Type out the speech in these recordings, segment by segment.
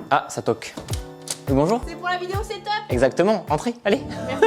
Ah, ça toque. Bonjour. C'est pour la vidéo setup. Exactement, entrez, allez. Merci.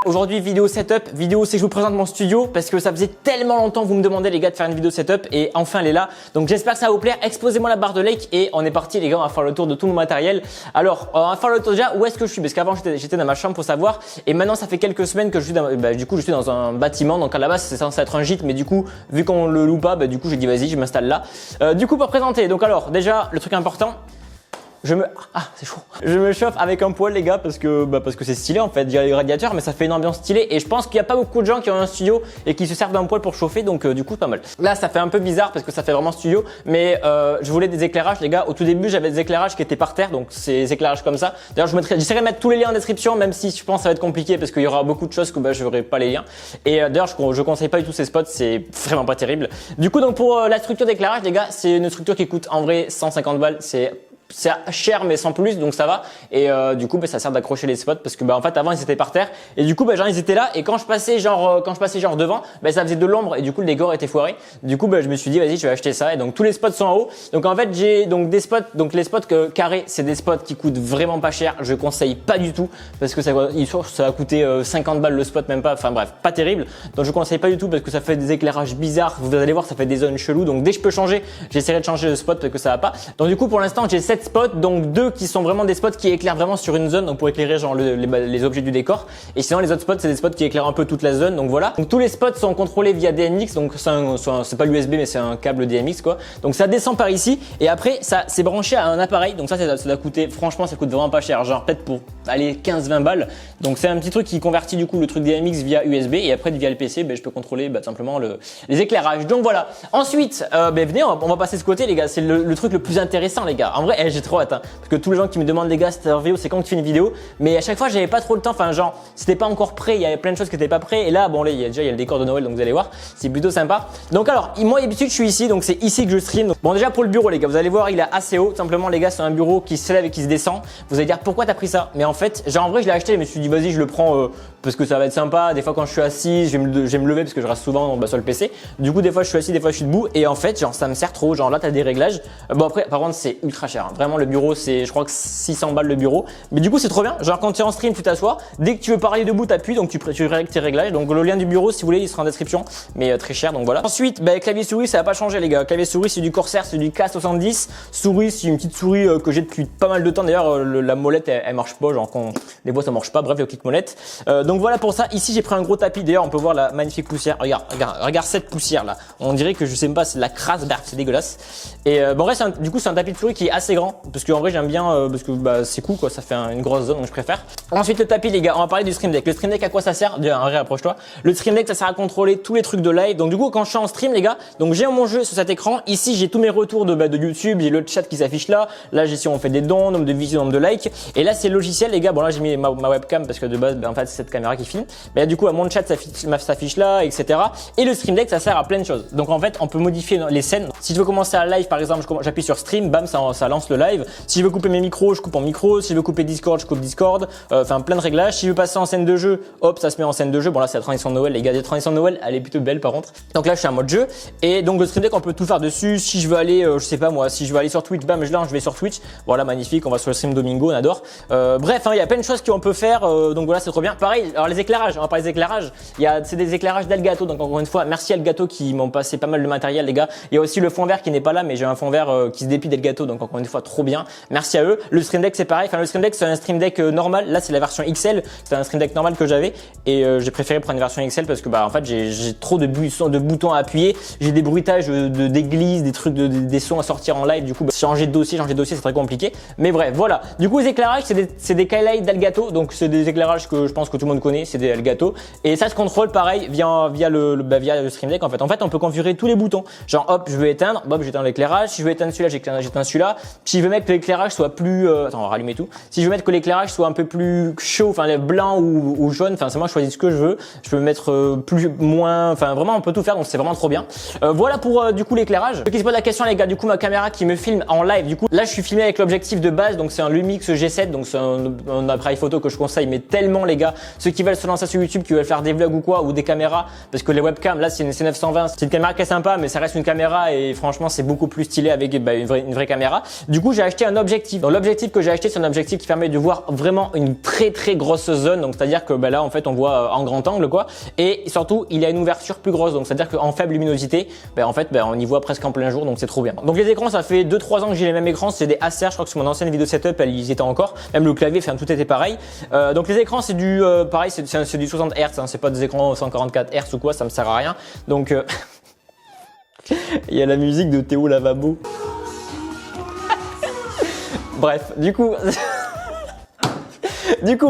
Aujourd'hui, vidéo setup, vidéo c'est que je vous présente mon studio parce que ça faisait tellement longtemps que vous me demandez les gars de faire une vidéo setup et enfin elle est là. Donc j'espère que ça va vous plaire. Exposez-moi la barre de like et on est parti les gars, on va faire le tour de tout mon matériel. Alors on va faire le tour déjà où est-ce que je suis parce qu'avant j'étais dans ma chambre pour savoir et maintenant ça fait quelques semaines que je suis dans, je suis dans un bâtiment donc à la base c'est censé être un gîte mais du coup vu qu'on le loue pas du coup j'ai dit vas-y je m'installe là. Du coup pour présenter donc alors déjà le truc important. C'est chaud. Je me chauffe avec un poêle les gars parce que c'est stylé en fait. Il y a les radiateurs mais ça fait une ambiance stylée et je pense qu'il n'y a pas beaucoup de gens qui ont un studio et qui se servent d'un poêle pour chauffer donc du coup pas mal. Là ça fait un peu bizarre parce que ça fait vraiment studio mais je voulais des éclairages les gars. Au tout début j'avais des éclairages qui étaient par terre donc ces éclairages comme ça. D'ailleurs j'essaierai de mettre tous les liens en description même si je pense que ça va être compliqué parce qu'il y aura beaucoup de choses que je verrai pas les liens. Et d'ailleurs je conseille pas du tout ces spots, c'est vraiment pas terrible. Du coup donc pour la structure d'éclairage les gars c'est une structure qui coûte en vrai 150 balles. C'est cher mais sans plus donc ça va et du coup ça sert d'accrocher les spots parce que en fait avant ils étaient par terre et du coup genre ils étaient là et quand je passais genre devant ça faisait de l'ombre et du coup le décor était foiré. Du coup je me suis dit vas-y je vais acheter ça et donc tous les spots sont en haut. Donc en fait j'ai donc des spots donc les spots carrés c'est des spots qui coûtent vraiment pas cher. Je conseille pas du tout parce que ça va coûter 50 balles le spot même pas enfin bref pas terrible donc je conseille pas du tout parce que ça fait des éclairages bizarres. Vous allez voir ça fait des zones cheloues donc dès que je peux changer j'essaierai de changer le spot parce que ça va pas. Donc du coup pour l'instant j'ai 7 spots donc 2 qui sont vraiment des spots qui éclairent vraiment sur une zone donc pour éclairer genre les objets du décor et sinon les autres spots c'est des spots qui éclairent un peu toute la zone donc voilà. Donc tous les spots sont contrôlés via DMX donc c'est pas l'USB mais c'est un câble DMX quoi. Donc ça descend par ici et après ça c'est branché à un appareil donc ça doit coûter franchement ça coûte vraiment pas cher genre peut-être pour aller 15-20 balles. Donc c'est un petit truc qui convertit du coup le truc DMX via USB et après via le PC je peux contrôler simplement les éclairages. Donc voilà. Ensuite venez on va passer ce côté les gars, c'est le truc le plus intéressant les gars. En vrai j'ai trop hâte parce que tous les gens qui me demandent les gars cette vidéo c'est quand tu fais une vidéo mais à chaque fois j'avais pas trop le temps enfin genre c'était pas encore prêt, il y avait plein de choses qui étaient pas prêtes et là là il y a le décor de Noël donc vous allez voir c'est plutôt sympa. Donc alors moi d'habitude je suis ici donc c'est ici que je stream. Donc, bon déjà pour le bureau les gars vous allez voir il est assez haut simplement les gars c'est un bureau qui se lève et qui se descend. Vous allez dire pourquoi t'as pris ça mais en fait genre en vrai je l'ai acheté je me suis dit vas-y je le prends parce que ça va être sympa. Des fois quand je suis assis je vais me lever parce que je reste souvent sur le PC du coup des fois je suis assis des fois je suis debout et en fait genre ça me sert trop genre là t'as des réglages. Bon après par contre c'est ultra cher vraiment le bureau c'est je crois que 600 balles le bureau mais du coup c'est trop bien genre quand tu es en stream tu t'assois dès que tu veux parler debout t'appuies donc tu règles tes réglages donc le lien du bureau si vous voulez il sera en description mais très cher donc voilà. Ensuite clavier souris ça va pas changer les gars, clavier souris c'est du Corsair c'est du K70 souris c'est une petite souris que j'ai depuis pas mal de temps d'ailleurs la molette elle marche pas genre quand des fois ça marche pas bref le clic molette donc voilà pour ça. Ici j'ai pris un gros tapis d'ailleurs on peut voir la magnifique poussière regarde cette poussière là on dirait que je sais même pas c'est de la crasse c'est dégueulasse et bref du coup c'est un tapis de souris qui est assez grand parce que en vrai j'aime bien parce que c'est cool quoi ça fait une grosse zone donc je préfère. Ensuite le tapis les gars on va parler du Stream Deck. Le Stream Deck à quoi ça sert? Approche-toi. Le Stream Deck ça sert à contrôler tous les trucs de live donc du coup quand je suis en stream les gars donc j'ai mon jeu sur cet écran ici j'ai tous mes retours de YouTube j'ai le chat qui s'affiche là j'ai si on fait des dons nombre de visios nombre de likes et là c'est le logiciel les gars bon là j'ai mis ma webcam parce que de base en fait c'est cette caméra qui filme mais là, du coup mon chat s'affiche là etc et le Stream Deck ça sert à plein de choses donc en fait on peut modifier les scènes. Si je veux commencer à live par exemple j'appuie sur stream bam ça lance le live. Si je veux couper mes micros je coupe en micro, si je veux couper Discord je coupe Discord enfin plein de réglages. Si je veux passer en scène de jeu hop ça se met en scène de jeu. Bon là c'est la transition de Noël les gars, la transition de Noël elle est plutôt belle par contre donc là je suis en mode jeu et donc le Stream Deck on peut tout faire dessus. Si je veux aller je sais pas moi si je veux aller sur Twitch bam je vais sur Twitch voilà magnifique on va sur le stream Domingo on adore bref il y a plein de choses qu'on peut faire donc voilà c'est trop bien. Pareil alors les éclairages on va parler des éclairages c'est des éclairages d'Elgato donc encore une fois merci Elgato qui m'ont passé pas mal de matériel les gars. Il y a aussi le fond vert qui n'est pas là mais j'ai un fond vert qui se déplie d'Elgato donc encore une fois trop bien merci à eux. Le Stream Deck c'est pareil le Stream Deck c'est un Stream Deck normal là c'est la version XL c'est un Stream Deck normal que j'avais et j'ai préféré prendre une version XL parce que en fait j'ai trop de boutons à appuyer, j'ai des bruitages d'église des trucs des sons à sortir en live du coup changer de dossier c'est très compliqué mais bref voilà. Du coup les éclairages c'est des Skylight d'Elgato donc c'est des éclairages que je pense que tout le monde connaît c'est des Elgato et ça se contrôle pareil via le Stream Deck en fait on peut configurer tous les boutons genre hop je veux éteindre hop j'éteins l'éclairage si je veux éteindre celui-là j'éteins celui-là Si je veux mettre que l'éclairage soit plus, attends, on va rallumer tout. Si je veux mettre que l'éclairage soit un peu plus chaud, enfin blanc ou jaune, enfin c'est moi je choisis ce que je veux. Je peux mettre moins, enfin vraiment on peut tout faire, donc c'est vraiment trop bien. Voilà pour du coup l'éclairage. Ceux qui se posent la question les gars, du coup ma caméra qui me filme en live, du coup là je suis filmé avec l'objectif de base, donc c'est un Lumix G7, donc c'est un appareil photo que je conseille, mais tellement les gars, ceux qui veulent se lancer sur YouTube, qui veulent faire des vlogs ou quoi, ou des caméras, parce que les webcams là c'est une C920, c'est une caméra qui est sympa, mais ça reste une caméra et franchement c'est beaucoup plus stylé avec une vraie caméra. Du coup j'ai acheté un objectif. Donc l'objectif que j'ai acheté c'est un objectif qui permet de voir vraiment une très grosse zone, donc c'est à dire que là en fait on voit en grand angle quoi, et surtout il a une ouverture plus grosse, donc c'est à dire qu'en faible luminosité en fait on y voit presque en plein jour, donc c'est trop bien. Donc les écrans ça fait 2-3 ans que j'ai les mêmes écrans, c'est des Acer, je crois que sur mon ancienne vidéo setup ils y étaient encore, même le clavier, enfin tout était pareil. Donc les écrans c'est du pareil, c'est du 60 Hz, hein, c'est pas des écrans 144 Hz ou quoi, ça me sert à rien. Donc il y a la musique de Théo Lavabo. Bref, du coup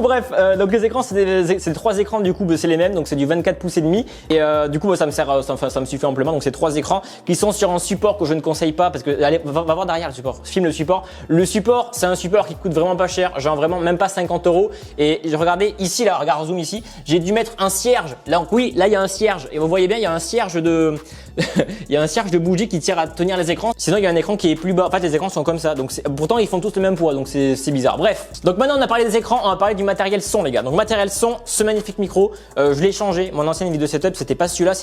bref, donc les écrans c'est 3 écrans, du coup c'est les mêmes, donc c'est du 24 pouces et demi, et du coup ça me sert, ça me suffit amplement. Donc c'est 3 écrans qui sont sur un support que je ne conseille pas, parce que allez, va voir derrière le support, filme le support. Le support c'est un support qui coûte vraiment pas cher, genre vraiment même pas 50 €. Et regardez ici là, regarde zoom ici, j'ai dû mettre un cierge. Là oui, là il y a un cierge, et vous voyez bien il y a un cierge de il y a un cierge de bougie qui tire à tenir les écrans. Sinon il y a un écran qui est plus bas. En fait les écrans sont comme ça, donc pourtant ils font tous le même poids, donc c'est bizarre. Bref, donc maintenant on a parlé des écrans, on va parler du matériel son les gars. Donc matériel son, ce magnifique micro, je l'ai changé. Mon ancienne vidéo setup c'était pas celui-là,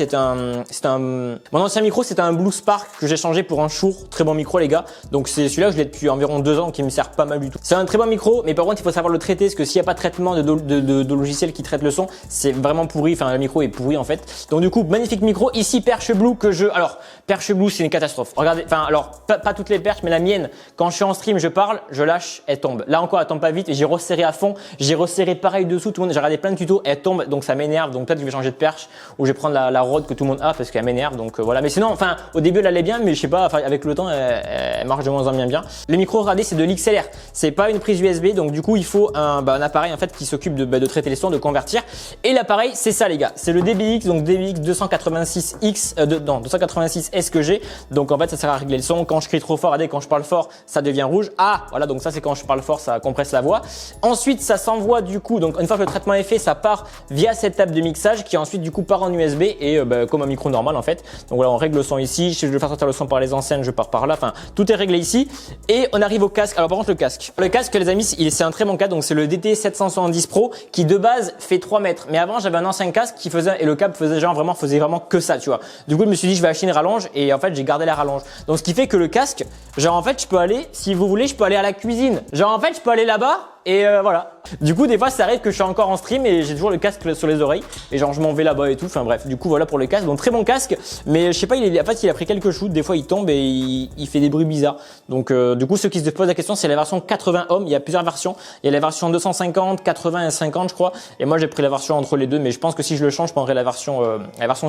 mon ancien micro c'était un Blue Spark que j'ai changé pour un Shure, très bon micro les gars. Donc c'est celui-là, je l'ai depuis environ 2 ans, qui me sert pas mal du tout. C'est un très bon micro, mais par contre il faut savoir le traiter, parce que s'il n'y a pas de traitement de logiciel qui traite le son, c'est vraiment pourri. Enfin le micro est pourri en fait. Donc du coup magnifique micro. Ici perche Blue alors perche Blue c'est une catastrophe. Regardez, enfin alors pas toutes les perches, mais la mienne, quand je suis en stream je parle, je lâche, elle tombe. Là encore elle tombe pas vite, et j'ai resserré à fond, j'ai resserré pareil dessous, tout le monde, j'ai regardé plein de tutos, elle tombe, donc ça m'énerve. Donc peut-être que je vais changer de perche, ou je vais prendre la Rode que tout le monde a, parce qu'elle m'énerve. Donc voilà, mais sinon enfin au début elle allait bien, mais je sais pas, enfin avec le temps elle marche de moins en moins bien. Le micro regardez c'est de l'XLR, c'est pas une prise USB, donc du coup il faut un appareil en fait qui s'occupe de traiter les sons, de convertir. Et l'appareil c'est ça les gars, c'est le DBX, donc DBX 286X 286S que j'ai. Donc en fait ça sert à régler le son. Quand je crie trop fort, regardez, quand je parle fort ça devient rouge. Ah voilà, donc ça c'est quand je parle fort, ça compresse la voix. Ensuite ça s'envoie du coup, donc une fois que le traitement est fait, ça part via cette table de mixage qui ensuite du coup part en USB, et comme un micro normal en fait. Donc voilà, on règle le son ici. Si je veux faire sortir le son par les enseignes, je pars par là. Enfin tout est réglé ici, et on arrive au casque. Alors par contre le casque les amis, c'est un très bon casque. Donc c'est le DT770 Pro qui de base fait 3 mètres, mais avant j'avais un ancien casque qui faisait, et le câble faisait vraiment que ça, tu vois. Du coup je me suis dit je vais acheter une rallonge, et en fait j'ai gardé la rallonge. Donc ce qui fait que le casque, genre en fait je peux aller, si vous voulez, je peux aller à la cuisine. Genre en fait je peux aller là-bas, et voilà. Du coup des fois ça arrive que je suis encore en stream et j'ai toujours le casque sur les oreilles, et genre je m'en vais là-bas et tout. Enfin bref, du coup voilà pour le casque. Donc très bon casque, mais je sais pas, il a pris quelques shoots, des fois il tombe et il fait des bruits bizarres. Donc du coup ceux qui se posent la question, c'est la version 80 ohms. Il y a plusieurs versions, il y a la version 250, 80 et 50 je crois, et moi j'ai pris la version entre les deux, mais je pense que si je le change je prendrai la version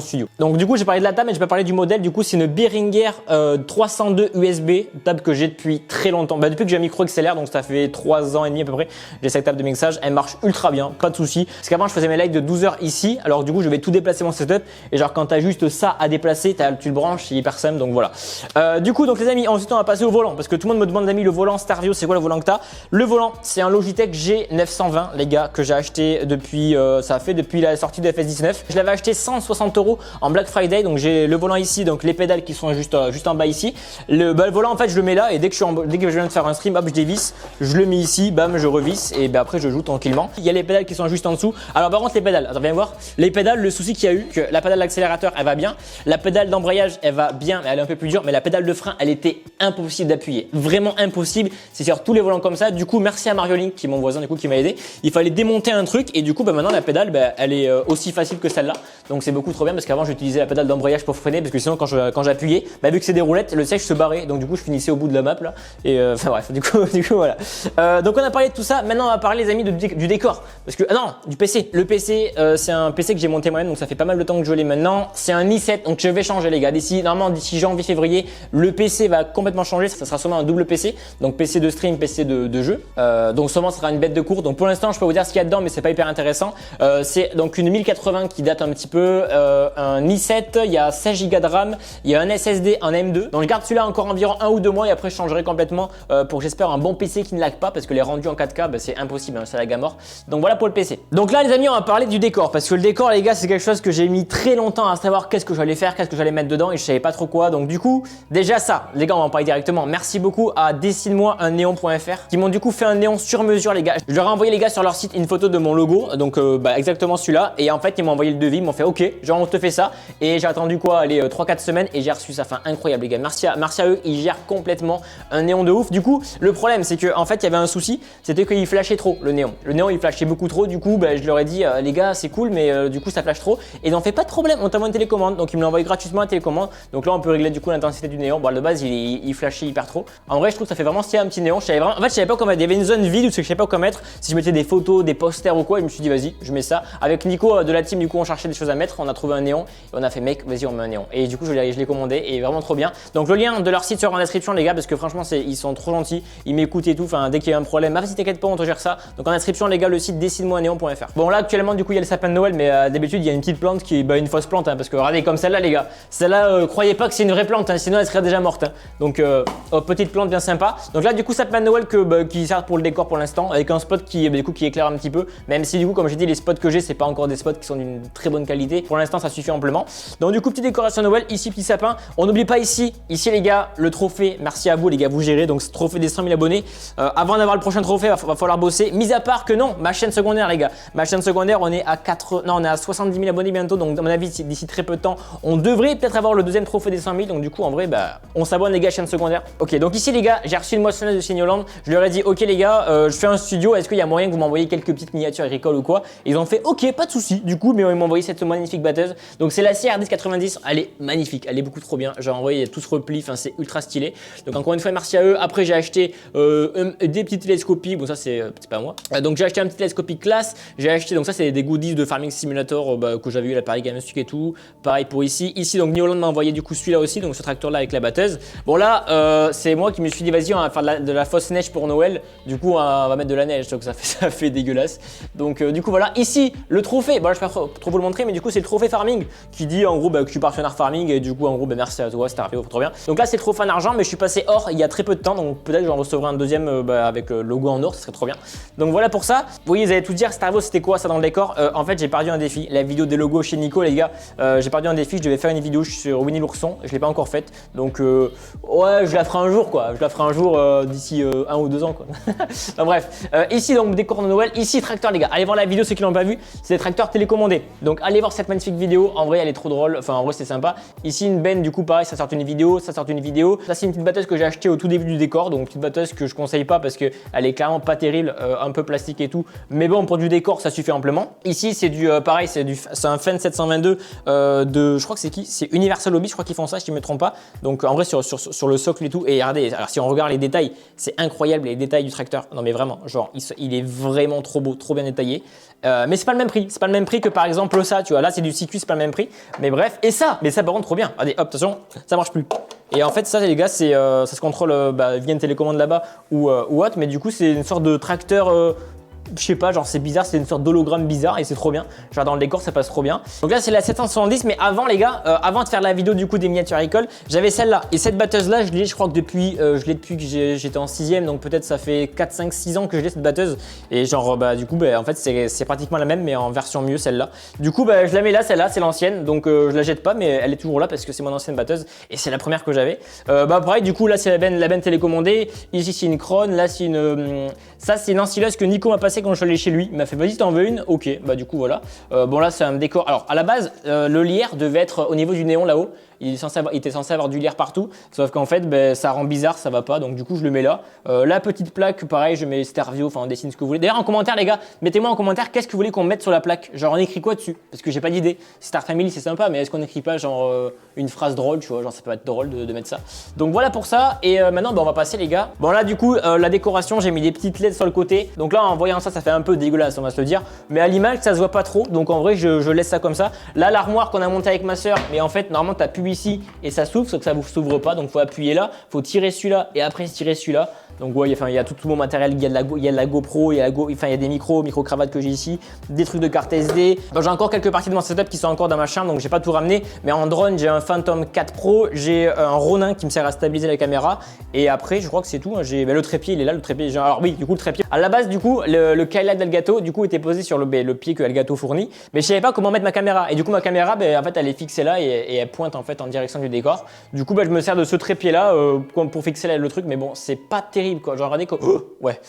studio. Donc du coup j'ai parlé de la table, mais je vais pas parler du modèle. Du coup c'est une Behringer 302 USB, table que j'ai depuis très longtemps, depuis que j'ai un micro XLR, donc ça fait 3 ans et demi à peu près. J'ai cette table de mixage, elle marche ultra bien, pas de souci. Parce qu'avant je faisais mes lives de 12 heures ici, alors du coup je vais tout déplacer mon setup, et genre quand t'as juste ça à déplacer, tu le branches, c'est hyper simple. Donc voilà. Du coup donc les amis, ensuite on va passer au volant, parce que tout le monde me demande, les amis, le volant Starvio, c'est quoi le volant que t'as? Le volant c'est un Logitech G920 les gars, que j'ai acheté depuis depuis la sortie de FS19. Je l'avais acheté 160 € en Black Friday. Donc j'ai le volant ici, donc les pédales qui sont juste en bas ici. Le volant en fait je le mets là, et dès que je viens de faire un stream, hop je dévisse, je le mets ici, bam je revisse, et après je joue tranquillement. Il y a les pédales qui sont juste en dessous. Alors par contre les pédales, attends viens voir, les pédales, le souci qu'il y a eu, que la pédale d'accélérateur elle va bien, la pédale d'embrayage elle va bien, mais elle est un peu plus dure, mais la pédale de frein elle était impossible d'appuyer, vraiment impossible. C'est sur tous les volants comme ça. Du coup merci à Mario Link, qui est mon voisin du coup, qui m'a aidé. Il fallait démonter un truc, et du coup maintenant la pédale elle est aussi facile que celle-là. Donc c'est beaucoup trop bien, parce qu'avant j'utilisais la pédale d'embrayage pour freiner, parce que sinon quand j'appuyais, vu que c'est des roulettes, le siège se barrait, donc du coup je finissais au bout de la map là, et enfin bref, du coup voilà. Donc on a parlé de tout ça. Maintenant on va parler parler les amis du décor. Parce que, ah non, du PC. Le PC, c'est un PC que j'ai monté moi-même, donc ça fait pas mal de temps que je l'ai maintenant. C'est un i7, donc je vais changer les gars. Normalement d'ici janvier, février, le PC va complètement changer. Ça sera sûrement un double PC. Donc PC de stream, PC de jeu. Donc sûrement ça sera une bête de cours. Donc pour l'instant, je peux vous dire ce qu'il y a dedans, mais c'est pas hyper intéressant. C'est donc une 1080 qui date un petit peu, un i7, il y a 16 Go de RAM, il y a un SSD, un M2. Donc je garde celui-là encore environ 1 ou 2 mois et après je changerai complètement pour j'espère un bon PC qui ne lag pas parce que les rendus en 4K c'est impossible, hein, ça lag à mort. Donc voilà pour le PC. Donc là les amis, on va parler du décor parce que le décor les gars, c'est quelque chose que j'ai mis très longtemps à savoir qu'est-ce que j'allais faire, qu'est-ce que j'allais mettre dedans et je savais pas trop quoi. Donc du coup, déjà ça, les gars, on va en parler directement. Merci beaucoup à dessine-moi un néon.fr qui m'ont du coup fait un néon sur mesure les gars. Je leur ai envoyé les gars sur leur site une photo de mon logo, donc exactement celui-là et en fait ils m'ont envoyé le devis, ils m'ont fait ok, genre on te fait ça et j'ai attendu quoi, allez 3-4 semaines et j'ai reçu ça. Enfin incroyable les gars, merci à eux, ils gèrent complètement un néon de ouf. Du coup, le problème c'est que en fait il y avait un souci, c'était qu'il flashait trop le néon. Le néon il flashait beaucoup trop, du coup je leur ai dit les gars c'est cool mais du coup ça flash trop et n'en fait pas de problème, on t'envoie une télécommande. Donc ils me l'ont envoyé gratuitement à télécommande. Donc là on peut régler du coup l'intensité du néon. Bon de base il flashait hyper trop. En vrai je trouve que ça fait vraiment stylé un petit néon. En fait je savais pas comment mettre. Il y avait une zone vide où je savais pas comment mettre. Si je mettais des photos, des posters ou quoi, je me suis dit vas-y je mets ça. Avec Nico de la team du coup on cherchait des choses à mettre. On a trouvé un néon et on a fait mec vas-y on met un néon. Et du coup je l'ai commandé et vraiment trop bien. Donc le lien de leur site sera en description les gars parce que franchement ils sont trop gentils. Ils m'écoutent et tout. Enfin dès qu'il y a un problème, vas-y t'inquiète pas on te gère ça. Donc en description les gars le site dessine-moi néon.fr. Bon là actuellement du coup il y a le sapin de Noël mais d'habitude il y a une petite plante qui est une fausse plante hein, parce que regardez comme celle-là les gars. Celle-là croyez pas que c'est une vraie plante hein, sinon elle serait déjà morte. Hein. Donc petite plante bien sympa. Donc là du coup sapin de Noël qui sert pour le décor pour l'instant avec un spot qui éclaire un petit peu. Même si du coup comme j'ai dit les spots que j'ai c'est pas encore des spots qui sont d'une très bonne qualité. Pour l'instant ça suffit amplement. Donc du coup petite décoration Noël ici petit sapin. On n'oublie pas ici les gars le trophée. Merci à vous les gars vous gérez donc ce trophée des 100 000 abonnés. Avant d'avoir le prochain trophée va falloir bosser. Mis à part que non ma chaîne secondaire les gars. Ma chaîne secondaire on est à 70 000 abonnés bientôt donc à mon avis d'ici très peu de temps on devrait peut-être avoir le deuxième trophée des 100 000. Donc du coup en vrai on s'abonne les gars chaîne secondaire. Ok donc ici les gars j'ai reçu une moissonneuse de Signoland. Je leur ai dit ok les gars je fais un studio, est-ce qu'il y a moyen que vous m'envoyez quelques petites miniatures agricoles ou quoi? Ils ont fait ok pas de souci du coup mais ils m'ont envoyé cette magnifique batteuse. Donc c'est la CRD 90, elle est magnifique, elle est beaucoup trop bien. J'ai envoyé tout ce repli, enfin c'est ultra stylé. Donc encore une fois merci à eux. Après j'ai acheté des petites télescopies, bon ça c'est pas moi. Donc j'ai acheté un petit télescopie classe, j'ai acheté donc ça c'est des goodies de Farming Simulator que j'avais eu à la Paris Games Week et tout. Pareil pour ici donc New Holland m'a envoyé du coup celui-là aussi, donc ce tracteur là avec la batteuse. Bon là c'est moi qui me suis dit vas-y on va faire de la fausse neige pour Noël. Du coup on va mettre de la neige donc ça fait dégueulasse. Donc du coup voilà ici le trophée. Bon là je vais pas trop vous le montrer mais du coup c'est le trophée farming qui dit en gros que je suis partenaire farming et du coup en gros merci à toi Starvio trop bien. Donc là c'est le trophée en argent mais je suis passé or il y a très peu de temps donc peut-être j'en recevrai un deuxième avec le logo en or, ça serait trop bien. Donc voilà pour ça. Vous voyez vous allez tout dire Starvio c'était quoi ça dans le décor. En fait j'ai perdu un défi, la vidéo des logos chez Nico les gars. J'ai perdu un défi, je devais faire une vidéo sur Winnie l'ourson, je l'ai pas encore faite donc ouais je la ferai un jour quoi, je la ferai un jour d'ici 1 ou 2 ans quoi. Donc, bref, ici donc décor de Noël, ici tracteur les gars, allez voir la vidéo ceux qui l'ont pas vu, c'est des tracteurs télécommandés. Donc allez voir cette magnifique vidéo, en vrai elle est trop drôle, enfin en vrai c'est sympa. Ici une benne du coup pareil ça sort une vidéo, ça c'est une petite batteuse que j'ai achetée au tout début du décor, donc petite batteuse que je conseille pas parce que elle est clairement pas terrible, un peu plastique et tout, mais bon pour du décor ça suffit amplement. Ici c'est du pareil c'est un Fen 722 je crois que c'est qui, c'est Universal Hobby, je crois qu'ils font ça si je me trompe pas. Donc en vrai sur le socle et tout, et regardez, alors si on regarde les détails, c'est incroyable les détails du tracteur. Non mais vraiment, genre il est vraiment trop beau, trop bien détaillé. Mais c'est pas le même prix, que par exemple ça, tu vois, là c'est du CQ, c'est pas le même prix. Mais bref, et ça, par contre trop bien. Regardez, hop, attention, ça marche plus. Et en fait ça les gars, c'est ça se contrôle via une télécommande là-bas ou autre, mais du coup c'est une sorte de tracteur. Je sais pas, genre c'est bizarre, c'est une sorte d'hologramme bizarre et c'est trop bien. Genre dans le décor ça passe trop bien. Donc là c'est la 770 mais avant les gars, avant de faire la vidéo du coup des miniatures agricoles, j'avais celle-là. Et cette batteuse là je l'ai je crois que depuis que j'étais en 6ème, donc peut-être ça fait 4, 5, 6 ans que je l'ai cette batteuse. Et genre du coup en fait c'est pratiquement la même mais en version mieux celle-là. Du coup je la mets là, celle-là c'est l'ancienne, donc je la jette pas mais elle est toujours là parce que c'est mon ancienne batteuse et c'est la première que j'avais. Pareil du coup là c'est la benne télécommandée, ici c'est une Krone, là c'est ça c'est une ensileuse que Nico m'a passé quand je suis allé chez lui. Il m'a fait vas-y t'en veux une? Ok, bah du coup voilà. Bon là c'est un décor. Alors à la base le lierre devait être au niveau du néon là-haut. il était censé avoir du lierre partout. Sauf qu'en fait, ben, ça rend bizarre, ça va pas. Donc du coup, je le mets là. La petite plaque, pareil, je mets Stervio, enfin on dessine ce que vous voulez. D'ailleurs, en commentaire, les gars, mettez-moi en commentaire qu'est-ce que vous voulez qu'on mette sur la plaque. Genre, on écrit quoi dessus? Parce que j'ai pas d'idée. Star Family, c'est sympa, mais est-ce qu'on écrit pas genre une phrase drôle, tu vois? Genre, ça peut être drôle de mettre ça. Donc voilà pour ça. Et maintenant, ben, on va passer, les gars. Bon, là, du coup, la décoration, j'ai mis des petites LED sur le côté. Donc là, en voyant ça, ça fait un peu dégueulasse, on va se le dire. Mais à l'image, ça se voit pas trop. Donc en vrai, je laisse ça comme ça. Là, l'armoire qu'on a montée avec ma soeur, mais en fait, normalement, tu appuies ici et ça s'ouvre, sauf que ça ne s'ouvre pas. Donc, il faut appuyer là, il faut tirer celui-là et après tirer celui-là. Donc, ouais, il y a tout mon matériel. Il y a de la GoPro, il y a des micro-cravates que j'ai ici, des trucs de carte SD. Donc, j'ai encore quelques parties de mon setup qui sont encore dans ma chambre, donc j'ai pas tout ramené. Mais en drone, j'ai un Phantom 4 Pro, j'ai un Ronin qui me sert à stabiliser la caméra. Et après, je crois que c'est tout. J'ai le trépied, il est là, le trépied. Alors, oui, du coup, le trépied. À la base, du coup, le Kyla d'Elgato, du coup, était posé sur le pied que Elgato fournit. Mais je savais pas comment mettre ma caméra. Et du coup, ma caméra, ben, en fait, elle est fixée là et elle pointe en fait en direction du décor. Du coup, ben, je me sers de ce trépied là pour fixer le truc. Mais bon, c'est pas terrible quoi. Genre, regardez comme. Ouais.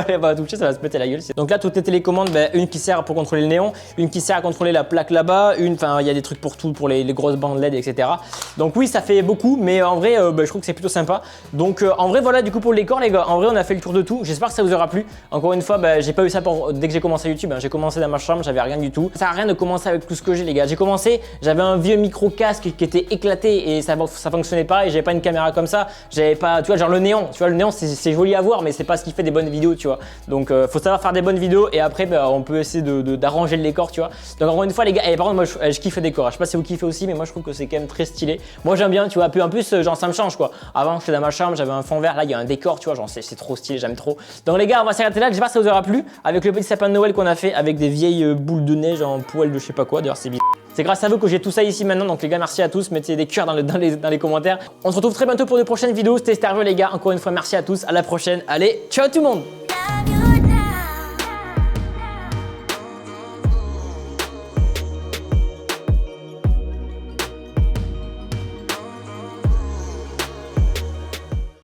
Elle va toucher, ça va se péter la gueule. Donc là, toutes les télécommandes, ben, une qui sert pour contrôler le néon, une qui sert à contrôler la plaque là-bas, enfin, il y a des trucs pour tout, pour les grosses bandes LED, etc. Donc oui, ça fait beaucoup, mais en vrai, ben, je trouve que c'est plutôt sympa. Donc en vrai, voilà, du coup, pour le décor, les gars, en vrai, on a fait le tour de tout. J'espère que ça vous aura plu. Encore une fois, ben, j'ai pas eu ça dès que j'ai commencé YouTube. Hein. J'ai commencé dans ma chambre, j'avais rien du tout. Ça sert à rien de commencer avec tout ce que j'ai, les gars. J'ai commencé, j'avais un vieux micro casque qui était éclaté et ça fonctionnait pas et j'avais pas une caméra comme ça. J'avais pas, tu vois, genre le néon. Tu vois, le néon, c'est joli à voir, mais c'est pas ce qui fait des bonnes vidéos, tu vois. Donc, faut savoir faire des bonnes vidéos et après, ben, on peut essayer d'arranger le décor, tu vois. Donc, encore une fois, les gars, et par contre, moi, je kiffe le décor. Je sais pas si vous kiffez aussi, mais moi, je trouve que c'est quand même très stylé. Moi, j'aime bien, tu vois. Puis en plus, genre, ça me change, quoi. Avant, j'étais dans ma chambre, j'avais un fond vert. Là, il y a un décor, tu vois. Genre, c'est trop stylé, j'aime trop. Donc, les gars, on va s'arrêter là. J'espère que ça vous aura plu. Avec le petit sapin de Noël qu'on a fait avec des vieilles boules de neige en poêle de je sais pas quoi. D'ailleurs, c'est bizarre. C'est grâce à vous que j'ai tout ça ici maintenant. Donc les gars, merci à tous. Mettez des cœurs dans les commentaires. On se retrouve très bientôt pour de prochaines vidéos. C'était Stervio, les gars. Encore une fois, merci à tous. À la prochaine. Allez, ciao tout le monde.